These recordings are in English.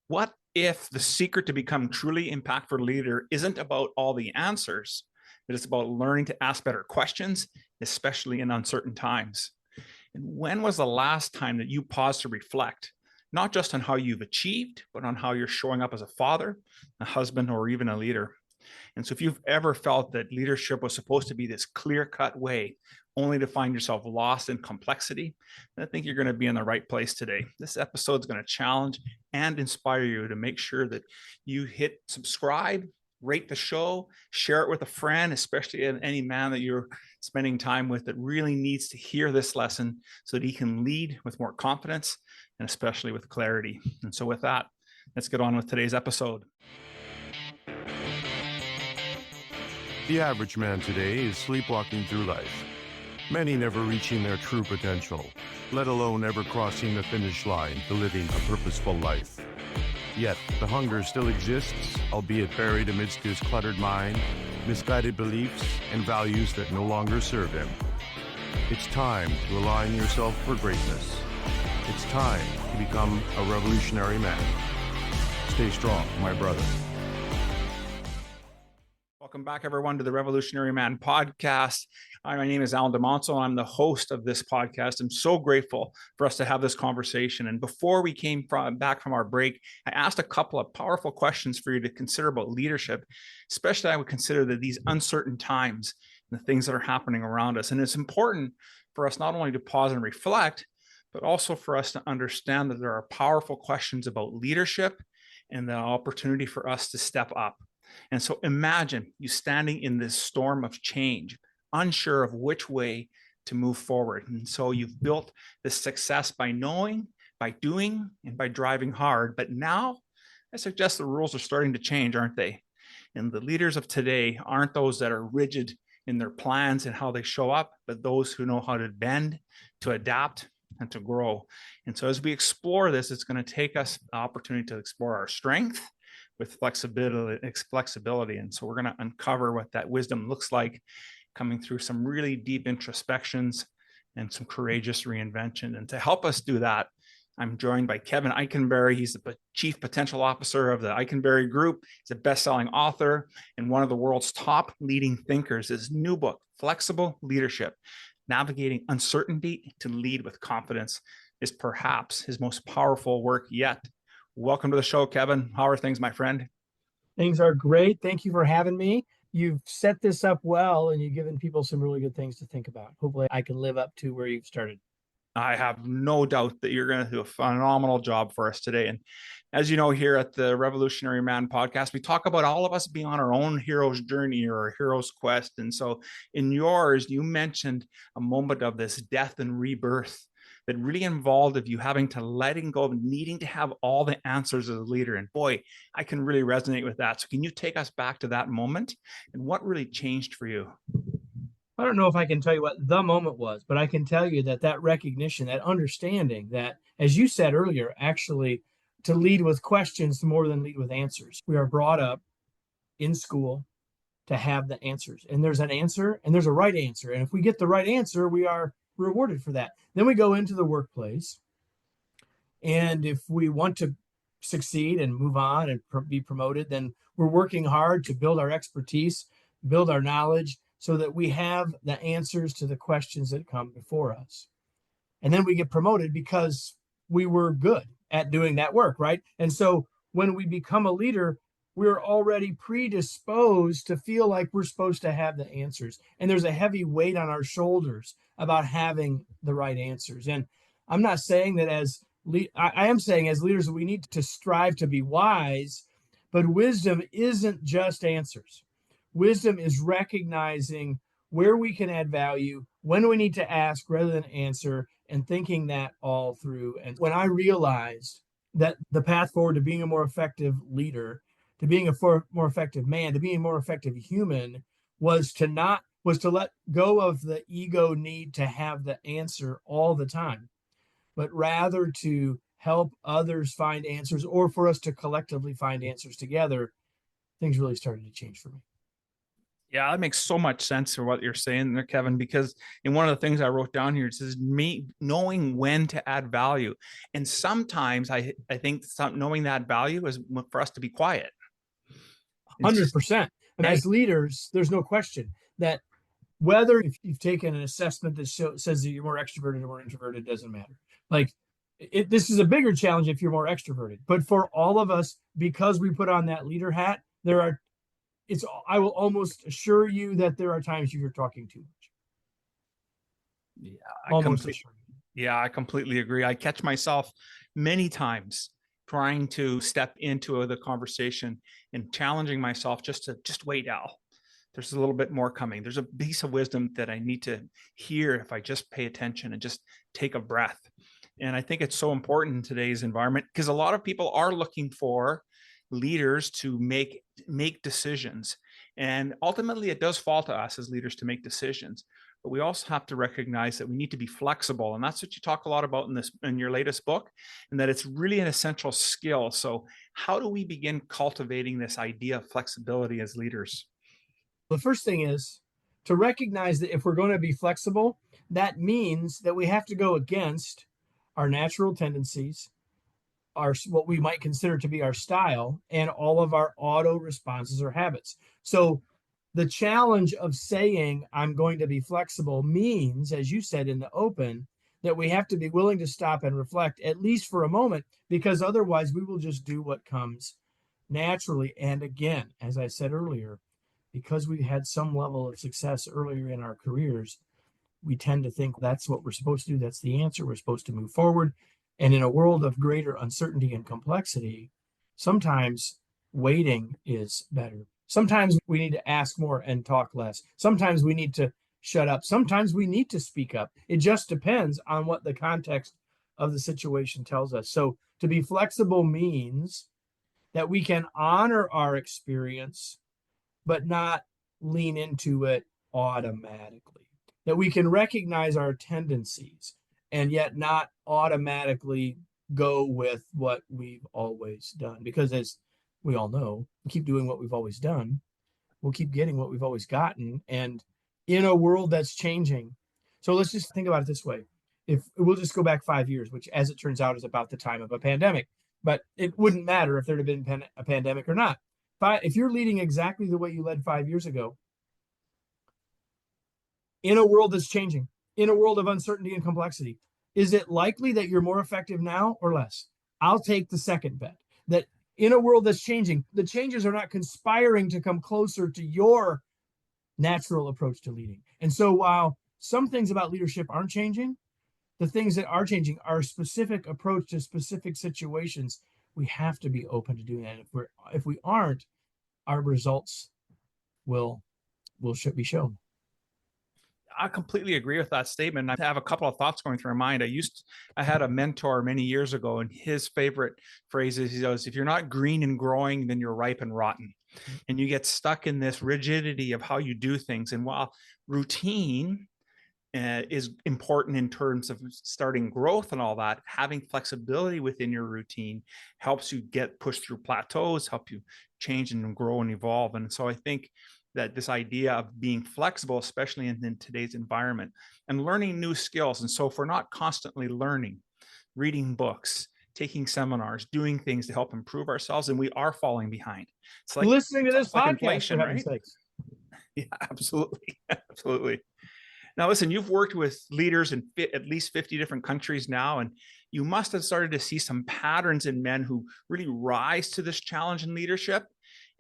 What if the secret to become truly impactful leader isn't about all the answers, but it's about learning to ask better questions, especially in uncertain times? And when was the last time that you paused to reflect, not just on how you've achieved, but on how you're showing up as a father, a husband, or even a leader? And so if you've ever felt that leadership was supposed to be this clear-cut way, only to find yourself lost in complexity, I think you're going to be in the right place today. This episode is going to challenge and inspire you to make sure that you hit subscribe, rate the show, share it with a friend, especially any man that you're spending time with that really needs to hear this lesson so that he can lead with more confidence and especially with clarity. And so with that, let's get on with today's episode. The average man today is sleepwalking through life, many never reaching their true potential, let alone ever crossing the finish line to living a purposeful life. Yet, the hunger still exists, albeit buried amidst his cluttered mind, misguided beliefs, and values that no longer serve him. It's time to align yourself for greatness. It's time to become a revolutionary man. Stay strong, my brother. Welcome back, everyone, to the Revolutionary Man podcast. My name is Alain Dumonceaux. I'm the host of this podcast. I'm so grateful for us to have this conversation. And before we came back from our break, I asked a couple of powerful questions for you to consider about leadership, especially I would consider that these uncertain times and the things that are happening around us. And it's important for us not only to pause and reflect, but also for us to understand that there are powerful questions about leadership and the opportunity for us to step up. And so imagine you standing in this storm of change, unsure of which way to move forward. And so you've built this success by knowing, by doing, and by driving hard. But now I suggest the rules are starting to change, aren't they? And the leaders of today aren't those that are rigid in their plans and how they show up, but those who know how to bend, to adapt, and to grow. And so as we explore this, it's going to take us the opportunity to explore our strength with flexibility. And so we're going to uncover what that wisdom looks like, coming through some really deep introspections and some courageous reinvention. And to help us do that, I'm joined by Kevin Eikenberry. He's the Chief Potential Officer of the Eikenberry Group. He's a best-selling author and one of the world's top leading thinkers. His new book, Flexible Leadership, Navigating Uncertainty to Lead with Confidence, is perhaps his most powerful work yet. Welcome to the show, Kevin. How are things, my friend? Things are great. Thank you for having me. You've set this up well, and you've given people some really good things to think about. Hopefully, I can live up to where you've started. I have no doubt that you're going to do a phenomenal job for us today. And as you know, here at the Revolutionary Man podcast, we talk about all of us being on our own hero's journey or a hero's quest. And so in yours, you mentioned a moment of this death and rebirth that really involved of you having to letting go of needing to have all the answers as a leader. And boy, I can really resonate with that. So can you take us back to that moment and what really changed for you? I don't know if I can tell you what the moment was, but I can tell you that recognition, that understanding that, as you said earlier, actually to lead with questions more than lead with answers. We are brought up in school to have the answers. And there's an answer and there's a right answer. And if we get the right answer, we are rewarded for that. Then we go into the workplace. And if we want to succeed and move on and be promoted, then we're working hard to build our expertise, build our knowledge so that we have the answers to the questions that come before us. And then we get promoted because we were good at doing that work, right? And so when we become a leader, we're already predisposed to feel like we're supposed to have the answers. And there's a heavy weight on our shoulders about having the right answers. And I'm not saying that I am saying as leaders, we need to strive to be wise, but wisdom isn't just answers. Wisdom is recognizing where we can add value, when we need to ask rather than answer, and thinking that all through. And when I realized that the path forward to being a more effective leader, to being a more effective man, to being a more effective human, was to let go of the ego need to have the answer all the time, but rather to help others find answers, or for us to collectively find answers together. Things really started to change for me. Yeah, that makes so much sense for what you're saying there, Kevin, because in one of the things I wrote down here, it says me knowing when to add value. And sometimes I think knowing that value is for us to be quiet. It's just 100%. And right. as leaders, there's no question that whether if you've taken an assessment that says that you're more extroverted or more introverted, doesn't matter. Like this is a bigger challenge if you're more extroverted. But for all of us, because we put on that leader hat, I will almost assure you that there are times you're talking too much. Yeah, Almost assure you. Yeah, I completely agree. I catch myself many times trying to step into the conversation and challenging myself just wait, Al. There's a little bit more coming. There's a piece of wisdom that I need to hear if I just pay attention and just take a breath. And I think it's so important in today's environment because a lot of people are looking for leaders to make decisions. And ultimately, it does fall to us as leaders to make decisions. But we also have to recognize that we need to be flexible. And that's what you talk a lot about in your latest book, and that it's really an essential skill. So how do we begin cultivating this idea of flexibility as leaders? The first thing is to recognize that if we're going to be flexible, that means that we have to go against our natural tendencies, our what we might consider to be our style, and all of our auto responses or habits. So the challenge of saying I'm going to be flexible means, as you said in the open, that we have to be willing to stop and reflect at least for a moment, because otherwise we will just do what comes naturally. And again, as I said earlier, because we had some level of success earlier in our careers, we tend to think that's what we're supposed to do. That's the answer. We're supposed to move forward. And in a world of greater uncertainty and complexity, sometimes waiting is better. Sometimes we need to ask more and talk less. Sometimes we need to shut up. Sometimes we need to speak up. It just depends on what the context of the situation tells us. So to be flexible means that we can honor our experience, but not lean into it automatically. That we can recognize our tendencies and yet not automatically go with what we've always done. Because as we all know, we keep doing what we've always done, we'll keep getting what we've always gotten. And in a world that's changing, so let's just think about it this way. If we'll just go back 5 years, which as it turns out is about the time of a pandemic, but it wouldn't matter if there had been a pandemic or not. If you're leading exactly the way you led 5 years ago, in a world that's changing, in a world of uncertainty and complexity, is it likely that you're more effective now or less? I'll take the second bet, that in a world that's changing, the changes are not conspiring to come closer to your natural approach to leading. And so while some things about leadership aren't changing, the things that are changing are a specific approach to specific situations. We have to be open to doing that. If we aren't, our results will be shown. I completely agree with that statement. I have a couple of thoughts going through my mind. I had a mentor many years ago, and his favorite phrase is, he goes, if you're not green and growing, then you're ripe and rotten. And you get stuck in this rigidity of how you do things. And while routine is important in terms of starting growth and all that, having flexibility within your routine helps you get pushed through plateaus, help you change and grow and evolve. And so I think that this idea of being flexible, especially in today's environment, and learning new skills. And so if we're not constantly learning, reading books, taking seminars, doing things to help improve ourselves, and we are falling behind. It's like listening to this podcast, inflation, for heaven's right? sakes. Yeah, absolutely. Absolutely. Now, listen, you've worked with leaders in at least 50 different countries now, and you must have started to see some patterns in men who really rise to this challenge in leadership.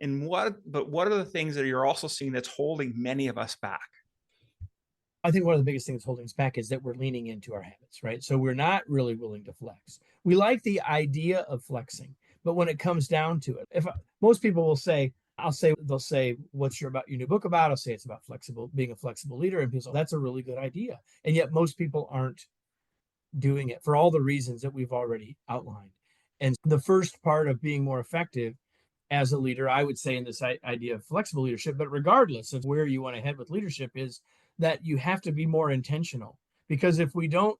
But what are the things that you're also seeing that's holding many of us back? I think one of the biggest things holding us back is that we're leaning into our habits, right? So we're not really willing to flex. We like the idea of flexing, but when it comes down to it, if most people will say, they'll say, what's your new book about? I'll say it's about being a flexible leader. And people say, that's a really good idea. And yet most people aren't doing it for all the reasons that we've already outlined. And the first part of being more effective as a leader, I would say in this idea of flexible leadership, but regardless of where you want to head with leadership, is that you have to be more intentional. Because if we don't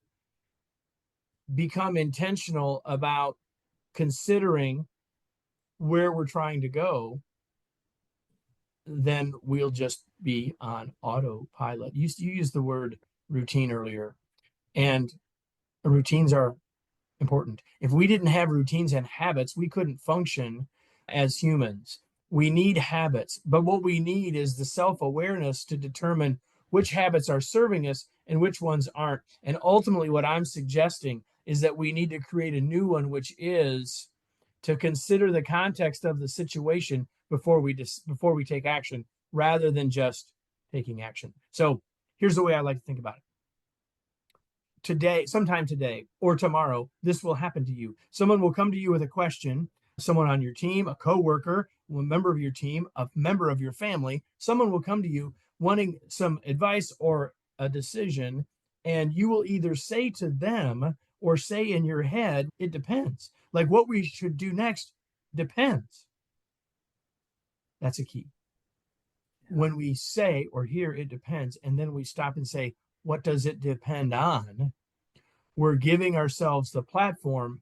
become intentional about considering where we're trying to go, then we'll just be on autopilot. You used the word routine earlier, and routines are important. If we didn't have routines and habits, we couldn't function as humans. We need habits, but what we need is the self-awareness to determine which habits are serving us and which ones aren't. And ultimately, what I'm suggesting is that we need to create a new one, which is to consider the context of the situation before we take action, rather than just taking action. So here's the way I like to think about it. Today, sometime today or tomorrow, this will happen to you. Someone will come to you with a question, someone on your team, a coworker, a member of your team, a member of your family. Someone will come to you wanting some advice or a decision, and you will either say to them or say in your head, it depends. Like what we should do next depends. That's a key. When we say or hear it depends, and then we stop and say, what does it depend on? We're giving ourselves the platform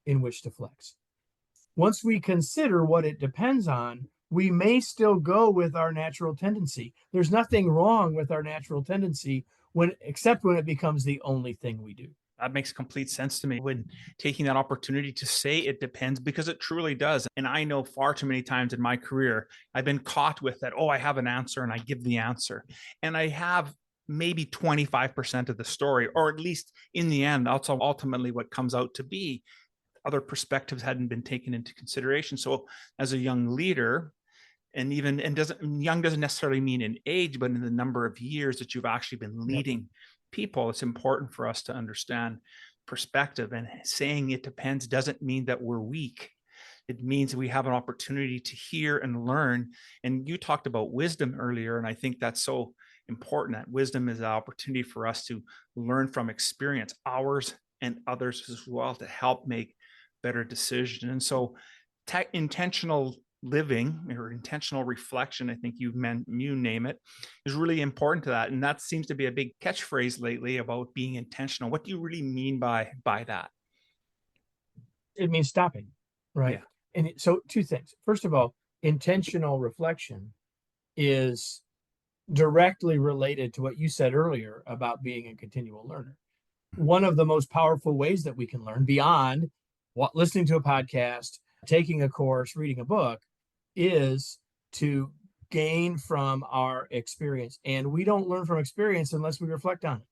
in which to flex. Once we consider what it depends on, we may still go with our natural tendency. There's nothing wrong with our natural tendency except when it becomes the only thing we do. That makes complete sense to me, when taking that opportunity to say it depends, because it truly does. And I know far too many times in my career, I've been caught with that. Oh, I have an answer, and I give the answer. And I have maybe 25% of the story, or at least in the end, that's ultimately what comes out to be. Other perspectives hadn't been taken into consideration. So as a young leader, and young doesn't necessarily mean in age, but in the number of years that you've actually been leading people, it's important for us to understand perspective. And saying it depends doesn't mean that we're weak. It means we have an opportunity to hear and learn. And you talked about wisdom earlier, and I think that's so important. That wisdom is an opportunity for us to learn from experience, ours and others as well, to help make better decisions. And so intentional living or intentional reflection, I think you name it, is really important to that. And that seems to be a big catchphrase lately about being intentional. What do you really mean by that? It means stopping, right? Yeah. And so two things. First of all, intentional reflection is directly related to what you said earlier about being a continual learner. One of the most powerful ways that we can learn, beyond listening to a podcast, taking a course, reading a book, is to gain from our experience. And we don't learn from experience unless we reflect on it.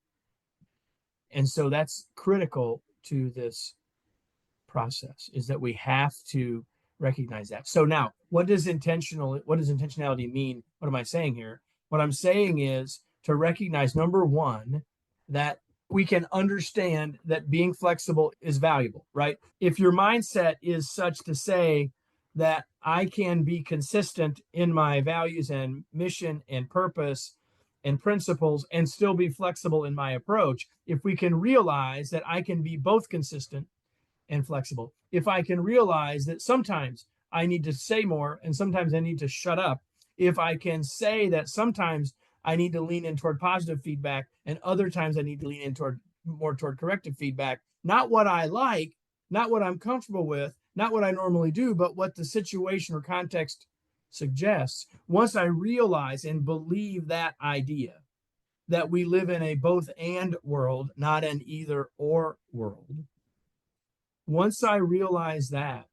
And so that's critical to this process, is that we have to recognize that. So now, what does intentionality mean? What am I saying here? What I'm saying is to recognize, number one, that we can understand that being flexible is valuable, right? If your mindset is such to say that I can be consistent in my values and mission and purpose and principles and still be flexible in my approach, if we can realize that I can be both consistent and flexible, if I can realize that sometimes I need to say more and sometimes I need to shut up, if I can say that sometimes I need to lean in toward positive feedback and other times I need to lean in more toward corrective feedback, not what I like, not what I'm comfortable with, not what I normally do, but what the situation or context suggests. Once I realize and believe that idea, that we live in a both and world, not an either or world. Once I realize that,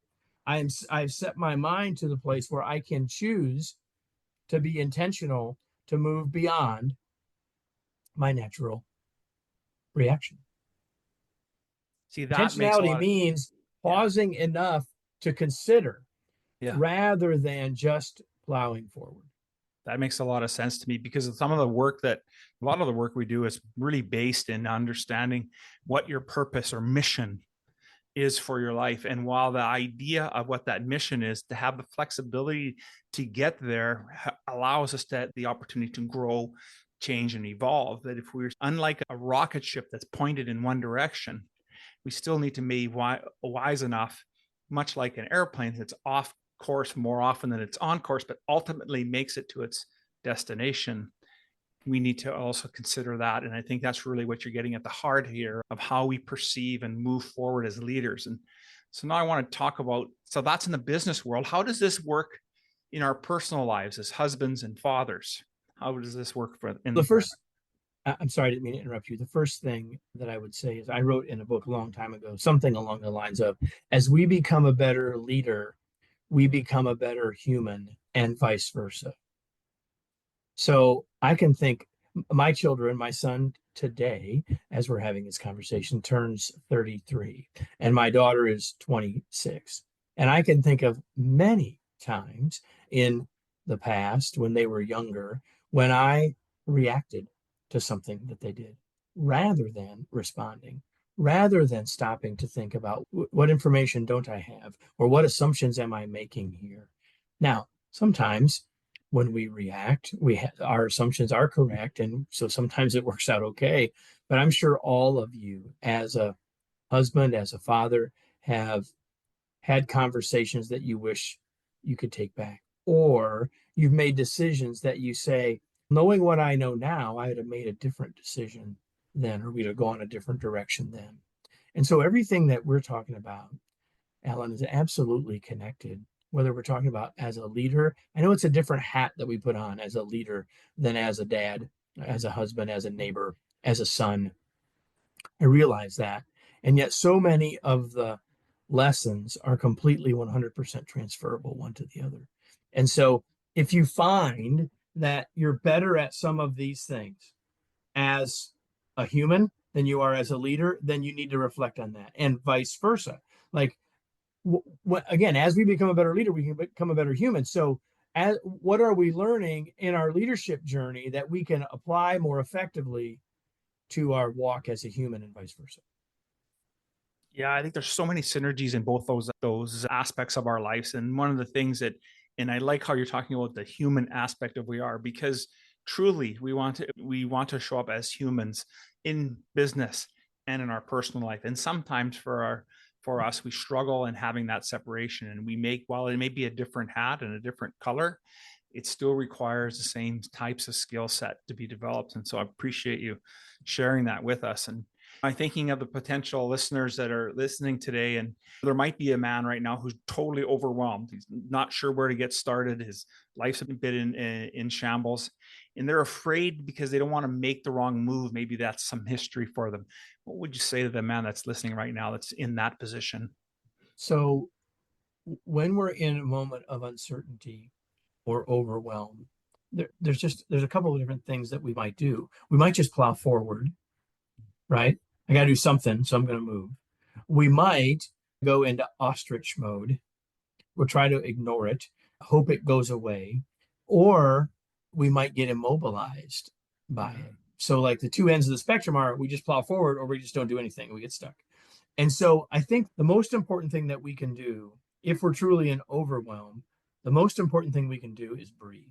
I've set my mind to the place where I can choose to be intentional, to move beyond my natural reaction. See, that intentionality means pausing enough to consider rather than just plowing forward. That makes a lot of sense to me, because a lot of the work we do is really based in understanding what your purpose or mission is for your life. And while the idea of what that mission is, to have the flexibility to get there, allows us the opportunity to grow, change, and evolve. That if we're unlike a rocket ship that's pointed in one direction, we still need to be wise enough, much like an airplane that's off course more often than it's on course, but ultimately makes it to its destination. We need to also consider that. And I think that's really what you're getting at the heart here of how we perceive and move forward as leaders. And so now I want to talk about, so that's in the business world. How does this work in our personal lives as husbands and fathers? How does this work The first, I'm sorry, I didn't mean to interrupt you. The first thing that I would say is I wrote in a book a long time ago, something along the lines of, as we become a better leader, we become a better human, and vice versa. So I can think my children, my son today, as we're having this conversation, turns 33, and my daughter is 26. And I can think of many times in the past when they were younger, when I reacted to something that they did rather than responding, rather than stopping to think about what information don't I have, or what assumptions am I making here. Now, sometimes when we react, our assumptions are correct, and so sometimes it works out okay. But I'm sure all of you, as a husband, as a father, have had conversations that you wish you could take back, or you've made decisions that you say, knowing what I know now, I would have made a different decision then, or we'd have gone a different direction then. And so everything that we're talking about, Alan, is absolutely connected. Whether we're talking about as a leader, I know it's a different hat that we put on as a leader than as a dad, as a husband, as a neighbor, as a son. I realize that. And yet so many of the lessons are completely 100% transferable one to the other. And so if you find that you're better at some of these things as a human than you are as a leader, then you need to reflect on that, and vice versa. Like, again, as we become a better leader, we can become a better human. So what are we learning in our leadership journey that we can apply more effectively to our walk as a human, and vice versa? Yeah, I think there's so many synergies in both those aspects of our lives. And one of the things that, and I like how you're talking about the human aspect of we are, because truly we want to show up as humans in business and in our personal life. And sometimes for us, we struggle in having that separation, and while it may be a different hat and a different color, it still requires the same types of skill set to be developed. And so I appreciate you sharing that with us. And I'm thinking of the potential listeners that are listening today, and there might be a man right now who's totally overwhelmed. He's not sure where to get started. His life's a bit in shambles, and they're afraid because they don't want to make the wrong move. Maybe that's some history for them. What would you say to the man that's listening right now that's in that position? So when we're in a moment of uncertainty or overwhelm, there's a couple of different things that we might do. We might just plow forward, right? I got to do something, so I'm going to move. We might go into ostrich mode. We'll try to ignore it, hope it goes away, or we might get immobilized by it. So, like, the two ends of the spectrum are we just plow forward, or we just don't do anything. We get stuck. And so I think the most important thing that we can do, if we're truly in overwhelm, the most important thing we can do is breathe.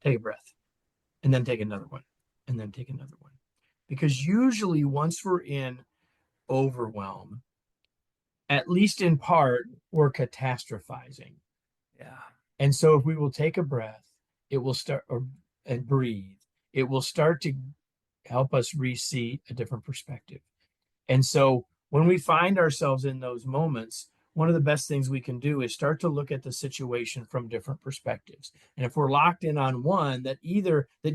Take a breath, and then take another one, and then take another one. Because usually once we're in overwhelm, at least in part, we're catastrophizing. Yeah. And so if we will take a breath, it will start, and breathe, it will start to help us re-see a different perspective. And so when we find ourselves in those moments, one of the best things we can do is start to look at the situation from different perspectives. And if we're locked in on one that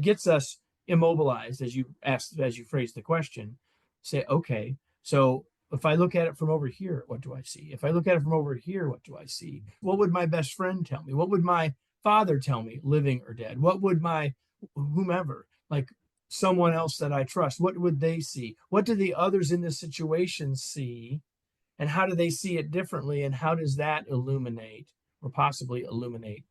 gets us immobilized, as you phrased the question, say, okay, so if I look at it from over here, what do I see? If I look at it from over here, what do I see? What would my best friend tell me? What would my father tell me, living or dead? What would my whomever, like someone else that I trust, what would they see? What do the others in this situation see? And how do they see it differently? And how does that illuminate, or possibly illuminate,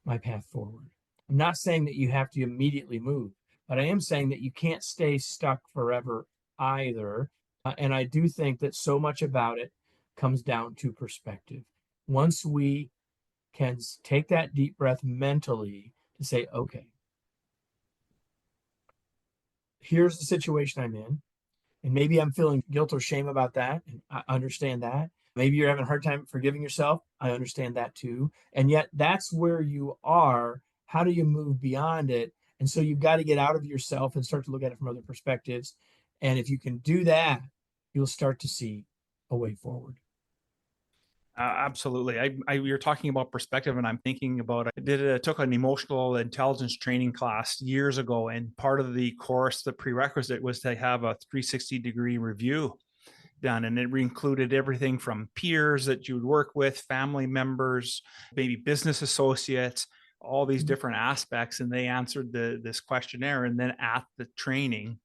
my path forward? I'm not saying that you have to immediately move, but I am saying that you can't stay stuck forever either. And I do think that so much about it comes down to perspective. Once we can take that deep breath mentally to say, okay, here's the situation I'm in. And maybe I'm feeling guilt or shame about that. And I understand that. Maybe you're having a hard time forgiving yourself. I understand that too. And yet that's where you are. How do you move beyond it? And so you've got to get out of yourself and start to look at it from other perspectives. And if you can do that, you'll start to see a way forward. Absolutely. You're talking about perspective, and I'm thinking about I took an emotional intelligence training class years ago, and part of the course, the prerequisite was to have a 360-degree review done, and it included everything from peers that you would work with, family members, maybe business associates, all these different aspects, and they answered this questionnaire, and then at the training,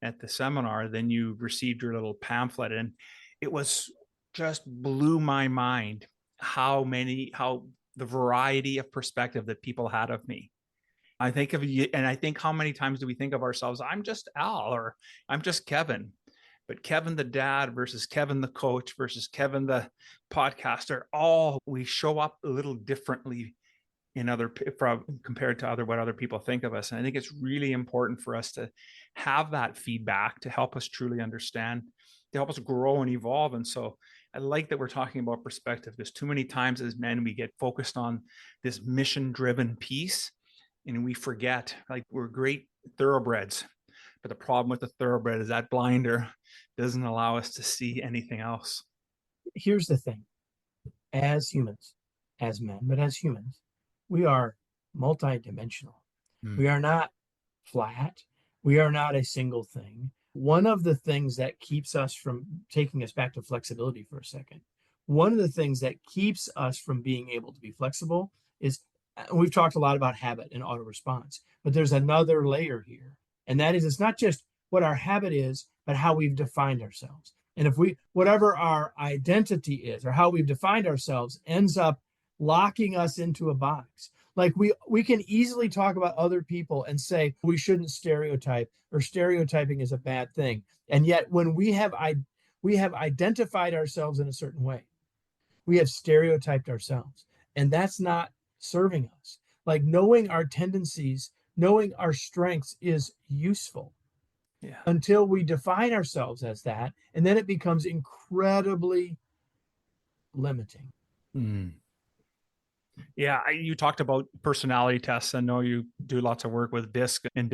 at the seminar, then you received your little pamphlet, and it was just blew my mind how the variety of perspective that people had of me. I think of you, and I think how many times do we think of ourselves, I'm just Al, or I'm just Kevin. But Kevin the dad versus Kevin the coach versus Kevin the podcaster, all we show up a little differently compared to what other people think of us. And I think it's really important for us to have that feedback to help us truly understand, to help us grow and evolve. And so I like that we're talking about perspective, because too many times as men, we get focused on this mission-driven piece, and we forget, like, we're great thoroughbreds, but the problem with the thoroughbred is that blinder doesn't allow us to see anything else. Here's the thing. As humans, as men, but as humans, we are multidimensional. We are not flat. We are not a single thing. One of the things that keeps us from, taking us back to flexibility for a second, one of the things that keeps us from being able to be flexible is, we've talked a lot about habit and auto response, but there's another layer here. And that is, it's not just what our habit is, but how we've defined ourselves. And if whatever our identity is or how we've defined ourselves ends up locking us into a box. Like we can easily talk about other people and say we shouldn't stereotype, or stereotyping is a bad thing. And yet when we have identified ourselves in a certain way, we have stereotyped ourselves. And that's not serving us. Like, knowing our tendencies, knowing our strengths is useful. Yeah. Until we define ourselves as that, and then it becomes incredibly limiting. Yeah, you talked about personality tests. I know you do lots of work with DISC and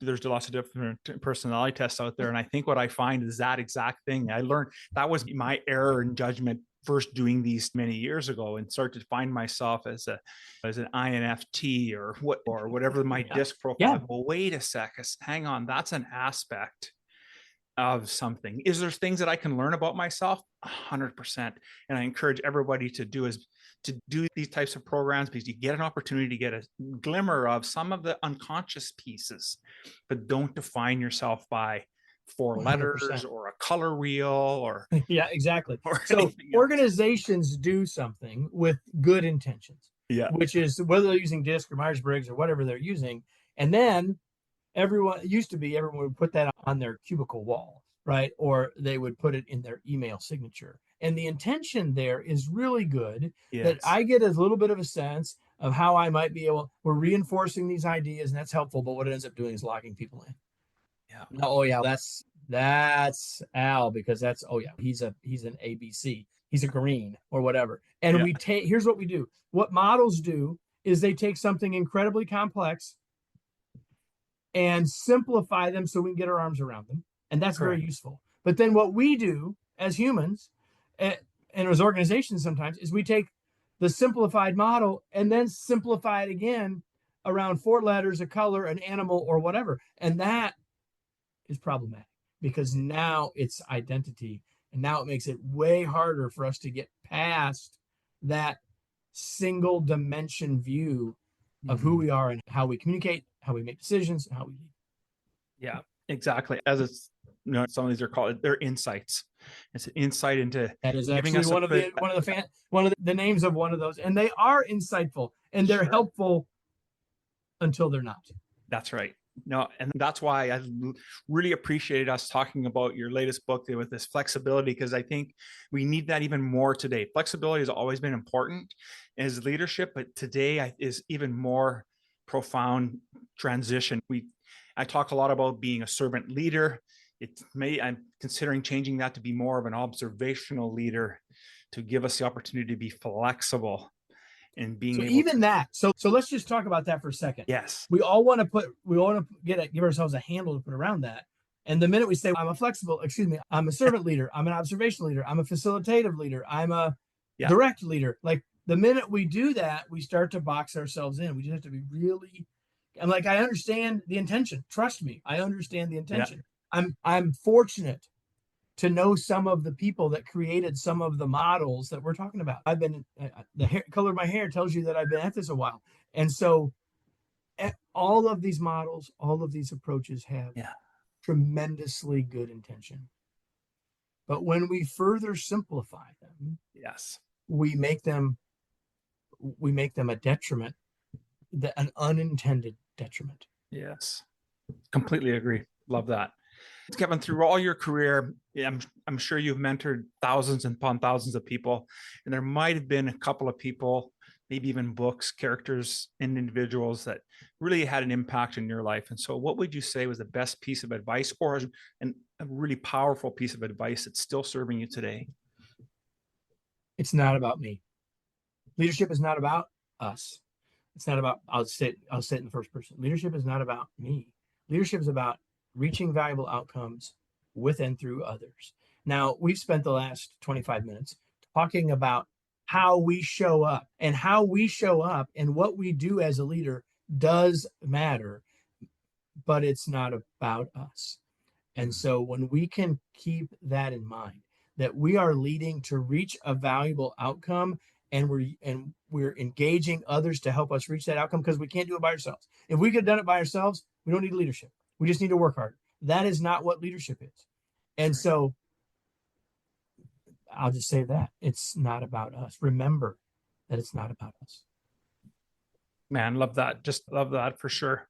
there's lots of different personality tests out there. And I think what I find is that exact thing. I learned that was my error in judgment first doing these many years ago, and started to find myself as an INFT or whatever my DISC profile. Yeah. Well, wait a second, hang on, that's an aspect of something. Is there things that I can learn about myself? 100%. And I encourage everybody to do these types of programs, because you get an opportunity to get a glimmer of some of the unconscious pieces, but don't define yourself by 4 letters 100%. or a color wheel or yeah, exactly. or So organizations do something with good intentions, which is whether they're using DISC or Myers-Briggs or whatever they're using. And then everyone would put that on their cubicle wall, right? Or they would put it in their email signature. And the intention there is really good, that I get a little bit of a sense of how I might be able, we're reinforcing these ideas, and that's helpful. But what it ends up doing is locking people in. Yeah. Oh yeah, that's Al, because he's an ABC. He's a green or whatever. And here's what we do. What models do is they take something incredibly complex and simplify them so we can get our arms around them. And that's very useful. But then what we do as humans and as organizations sometimes is we take the simplified model and then simplify it again around 4 letters, a color, an animal, or whatever. And that is problematic, because now it's identity. And now it makes it way harder for us to get past that single dimension view of who we are and how we communicate, how we make decisions, and how we lead. Yeah, exactly. As it's, some of these are called, they're insights. It's an insight into that is actually one of the names of one of those, and they are insightful and they're helpful until they're not. That's right. No, and that's why I really appreciated us talking about your latest book with this flexibility, because I think we need that even more today. Flexibility has always been important as leadership, but today is even more profound transition. I talk a lot about being a servant leader. I'm considering changing that to be more of an observational leader, to give us the opportunity to be flexible and being So let's just talk about that for a second. Yes. We all want to give ourselves a handle to put around that. And the minute we say I'm a servant leader, I'm an observational leader, I'm a facilitative leader, I'm a Yeah. Direct leader. Like the minute we do that, we start to box ourselves in. We just have to be really, I'm like, I understand the intention. Trust me, I understand the intention. I'm fortunate to know some of the people that created some of the models that we're talking about. I've been, the hair, color of my hair tells you that I've been at this a while. And so all of these models, all of these approaches have tremendously good intention. But when we further simplify them, Yes, we make them a detriment, an unintended detriment. yes, completely agree. Love that. Kevin, through all your career, I'm sure you've mentored thousands and upon thousands of people, and there might have been a couple of people, maybe even books, characters, and individuals that really had an impact in your life. And so, what would you say was the best piece of advice, or a really powerful piece of advice that's still serving you today? It's not about me. Leadership is not about us. It's not about, I'll say it in the first person. Leadership is not about me. Leadership is about reaching valuable outcomes with and through others. Now, we've spent the last 25 minutes talking about how we show up, and how we show up and what we do as a leader does matter, but it's not about us. And so when we can keep that in mind, that we are leading to reach a valuable outcome, and we're engaging others to help us reach that outcome, because we can't do it by ourselves. If we could have done it by ourselves, we don't need leadership. We just need to work harder. That is not what leadership is. And so I'll just say that it's not about us. Remember that it's not about us. Man, love that. Just love that for sure.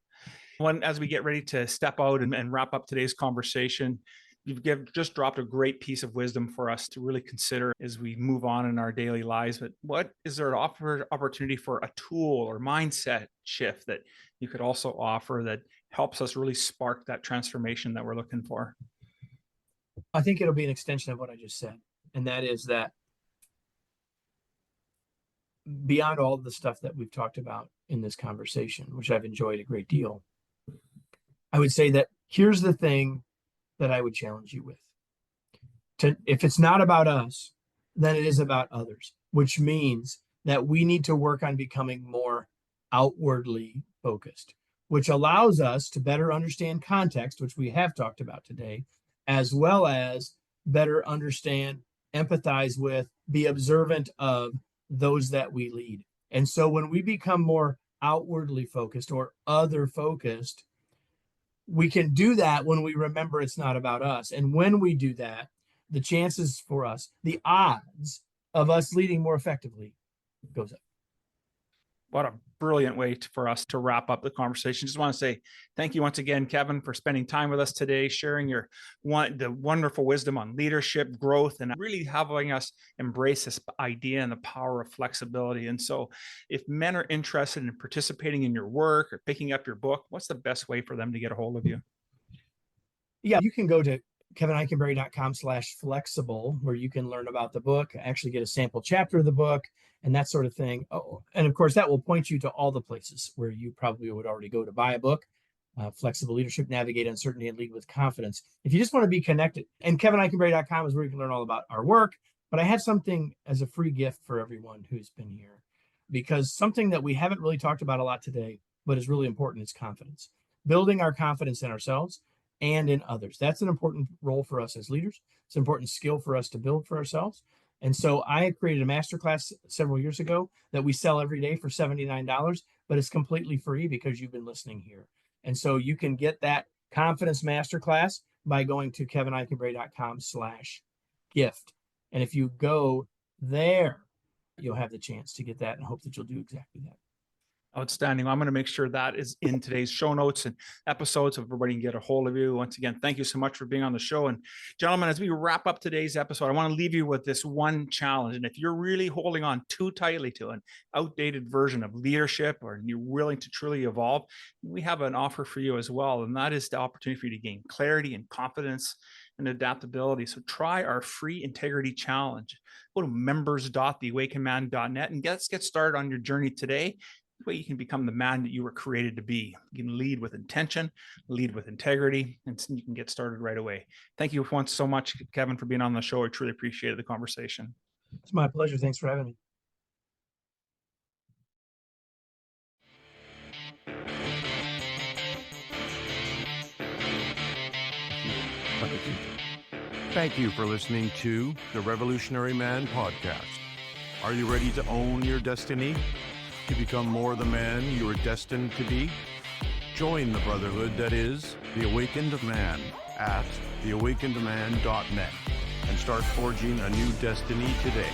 As we get ready to step out and wrap up today's conversation, you've just dropped a great piece of wisdom for us to really consider as we move on in our daily lives. But what is there an opportunity for a tool or mindset shift that you could also offer that helps us really spark that transformation that we're looking for? I think it'll be an extension of what I just said. And that is that beyond all the stuff that we've talked about in this conversation, which I've enjoyed a great deal, I would say that here's the thing that I would challenge you with. If it's not about us, then it is about others, which means that we need to work on becoming more outwardly focused, which allows us to better understand context, which we have talked about today, as well as better understand, empathize with, be observant of those that we lead. And so when we become more outwardly focused or other focused, we can do that when we remember it's not about us. And when we do that, the chances for us, the odds of us leading more effectively goes up. What a brilliant way for us to wrap up the conversation. Just want to say thank you once again, Kevin, for spending time with us today, sharing the wonderful wisdom on leadership, growth, and really having us embrace this idea and the power of flexibility. And so if men are interested in participating in your work or picking up your book, what's the best way for them to get a hold of you? Yeah, you can go to kevineikenberry.com/flexible, where you can learn about the book, actually get a sample chapter of the book, and that sort of thing. Oh, and of course, that will point you to all the places where you probably would already go to buy a book. Flexible Leadership, Navigate Uncertainty, and Lead with Confidence. If you just want to be connected, and kevineikenberry.com is where you can learn all about our work. But I have something as a free gift for everyone who's been here, because something that we haven't really talked about a lot today, but is really important, is confidence. Building our confidence in ourselves and in others. That's an important role for us as leaders. It's an important skill for us to build for ourselves. And so I created a masterclass several years ago that we sell every day for $79, but it's completely free because you've been listening here. And so you can get that confidence masterclass by going to kevineikenberry.com/gift. And if you go there, you'll have the chance to get that, and hope that you'll do exactly that. Outstanding. I'm going to make sure that is in today's show notes and episodes so everybody can get a hold of you. Once again, thank you so much for being on the show. And gentlemen, as we wrap up today's episode, I want to leave you with this one challenge. And if you're really holding on too tightly to an outdated version of leadership, or you're willing to truly evolve, we have an offer for you as well. And that is the opportunity for you to gain clarity and confidence and adaptability. So try our free integrity challenge. Go to members.theawakenman.net and let's get started on your journey today. Way you can become the man that you were created to be. You can lead with intention, lead with integrity, and you can get started right away. Thank you once so much, Kevin, for being on the show. I truly appreciated the conversation. It's my pleasure. Thanks for having me. Thank you for listening to the Revolutionary Man podcast. Are you ready to own your destiny? To become more the man you are destined to be? Join the brotherhood that is the Awakened Man at theawakenedman.net and start forging a new destiny today.